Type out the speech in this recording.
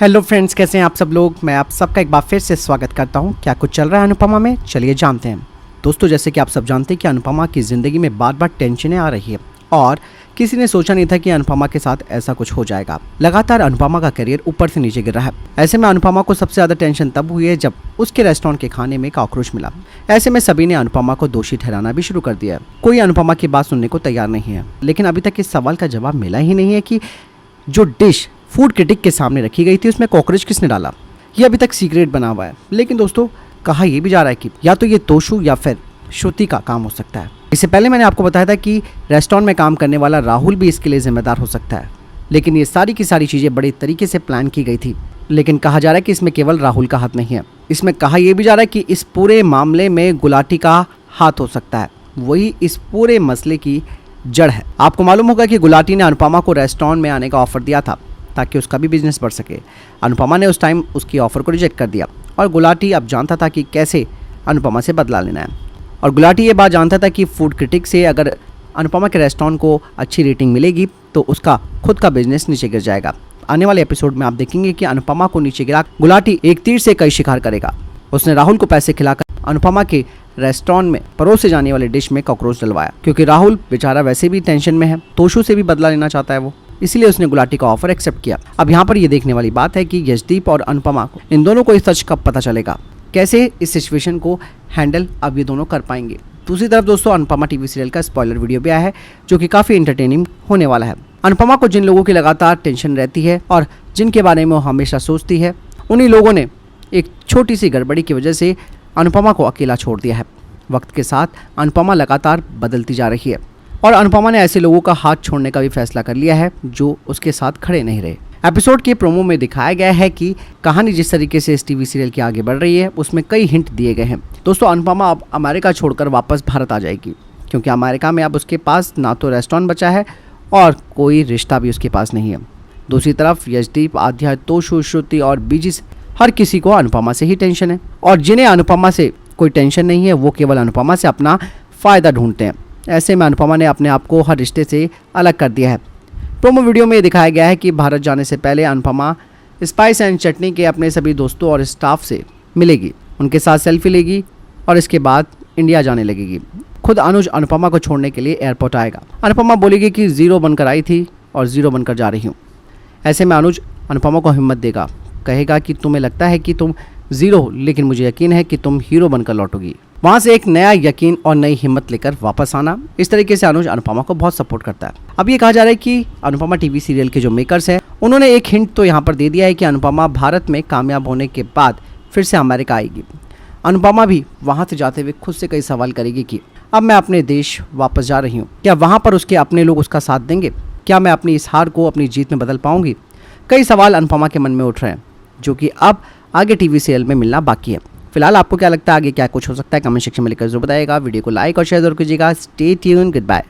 Hello friends, कैसे हैं आप सब लोग। मैं आप सबका एक बार फिर से स्वागत करता हूं। क्या कुछ चल रहा है अनुपमा में, चलिए जानते हैं। दोस्तों, जैसे कि आप सब जानते हैं कि अनुपमा की ज़िंदगी में बार बार टेंशनें आ रही है और किसी ने सोचा नहीं था कि अनुपमा के साथ ऐसा कुछ हो जाएगा। लगातार अनुपमा का करियर ऊपर से नीचे गिर रहा है। ऐसे में अनुपमा को सबसे ज़्यादा टेंशन तब हुई है जब उसके रेस्टोरेंट के खाने में कॉकरोच मिला। ऐसे में सभी ने अनुपमा को दोषी ठहराना भी शुरू कर दिया है। कोई अनुपमा की बात सुनने को तैयार नहीं है, लेकिन अभी तक इस सवाल का जवाब मिला ही नहीं है कि जो डिश फूड क्रिटिक के सामने रखी गई थी उसमें कॉकरोच किसने डाला। ये अभी तक सीक्रेट बना हुआ है। लेकिन दोस्तों, कहा यह भी जा रहा है कि या तो ये तोशु या फिर श्रुति का काम हो सकता है। इससे पहले मैंने आपको बताया था कि रेस्टोरेंट में काम करने वाला राहुल भी इसके लिए जिम्मेदार हो सकता है। लेकिन ये सारी की सारी चीज़ें बड़े तरीके से प्लान की गई थी। लेकिन कहा जा रहा है कि इसमें केवल राहुल का हाथ नहीं है। इसमें कहा यह भी जा रहा है कि इस पूरे मामले में गुलाटी का हाथ हो सकता है। वही इस पूरे मसले की जड़ है। आपको मालूम होगा कि गुलाटी ने अनुपमा को रेस्टोरेंट में आने का ऑफर दिया था ताकि उसका भी बिजनेस बढ़ सके। अनुपमा ने उस टाइम उसकी ऑफर को रिजेक्ट कर दिया और गुलाटी अब जानता था कि कैसे अनुपमा से बदला लेना है। और गुलाटी ये बात जानता था कि फूड क्रिटिक से अगर अनुपमा के रेस्टोरेंट को अच्छी रेटिंग मिलेगी तो उसका खुद का बिजनेस नीचे गिर जाएगा। आने वाले एपिसोड में आप देखेंगे कि अनुपमा को नीचे गिरा गुलाटी एक तीर से कई शिकार करेगा। उसने राहुल को पैसे खिलाकर अनुपमा के रेस्टोरेंट में परोसे जाने वाले डिश में कॉकरोच डलवाया, क्योंकि राहुल बेचारा वैसे भी टेंशन में है। तोशु से भी बदला लेना चाहता है वो, इसलिए उसने गुलाटी का ऑफर एक्सेप्ट किया। अब यहाँ पर ये देखने वाली बात है कि यशदीप और अनुपमा को, इन दोनों को इस सच कब पता चलेगा, कैसे इस सिचुएशन को हैंडल अब ये दोनों कर पाएंगे। दूसरी तरफ दोस्तों, अनुपमा टीवी सीरियल का स्पॉइलर वीडियो भी आया है जो कि काफ़ी एंटरटेनिंग होने वाला है। अनुपमा को जिन लोगों की लगातार टेंशन रहती है और जिनके बारे में वो हमेशा सोचती है, उन्हीं लोगों ने एक छोटी सी गड़बड़ी की वजह से अनुपमा को अकेला छोड़ दिया है। वक्त के साथ अनुपमा लगातार बदलती जा रही है और अनुपमा ने ऐसे लोगों का हाथ छोड़ने का भी फैसला कर लिया है जो उसके साथ खड़े नहीं रहे। एपिसोड के प्रोमो में दिखाया गया है कि कहानी जिस तरीके से इस टीवी सीरियल की आगे बढ़ रही है उसमें कई हिंट दिए गए हैं। दोस्तों, अनुपमा अब अमेरिका छोड़कर वापस भारत आ जाएगी, क्योंकि अमेरिका में अब उसके पास ना तो रेस्टोरेंट बचा है और कोई रिश्ता भी उसके पास नहीं है। दूसरी तरफ यशदीप, आध्या, तोशु, श्रुति और बीजी, हर किसी को अनुपमा से ही टेंशन है और जिन्हें अनुपमा से कोई टेंशन नहीं है वो केवल अनुपमा से अपना फ़ायदा ढूंढते हैं। ऐसे में अनुपमा ने अपने आप को हर रिश्ते से अलग कर दिया है। प्रोमो वीडियो में दिखाया गया है कि भारत जाने से पहले अनुपमा स्पाइस एंड चटनी के अपने सभी दोस्तों और स्टाफ से मिलेगी, उनके साथ सेल्फी लेगी और इसके बाद इंडिया जाने लगेगी। खुद अनुज अनुपमा को छोड़ने के लिए एयरपोर्ट आएगा। अनुपमा बोलेगी कि ज़ीरो बनकर आई थी और ज़ीरो बनकर जा रही हूँ। ऐसे में अनुज अनुपमा को हिम्मत देगा, कहेगा कि तुम्हें लगता है कि तुम ज़ीरो हो, लेकिन मुझे यकीन है कि तुम हीरो बनकर लौटोगी। वहाँ से एक नया यकीन और नई हिम्मत लेकर वापस आना। इस तरीके से अनुज अनुपमा को बहुत सपोर्ट करता है। अब ये कहा जा रहा है कि अनुपमा टीवी सीरियल के जो मेकर्स हैं उन्होंने एक हिंट तो यहाँ पर दे दिया है कि अनुपमा भारत में कामयाब होने के बाद फिर से अमेरिका आएगी। अनुपमा भी वहाँ से जाते हुए खुद से कई सवाल करेगी कि अब मैं अपने देश वापस जा रही हूँ, क्या वहाँ पर उसके अपने लोग उसका साथ देंगे, क्या मैं अपनी इस हार को अपनी जीत में बदल पाऊंगी। कई सवाल अनुपमा के मन में उठ रहे हैं जो कि अब आगे टीवी सीरियल में मिलना बाकी है। फिलहाल आपको क्या लगता है आगे क्या कुछ हो सकता है, कमेंट सेक्शन में लिखकर जरूर बताइएगा। वीडियो को लाइक और शेयर जरूर कीजिएगा। Stay tuned, good bye.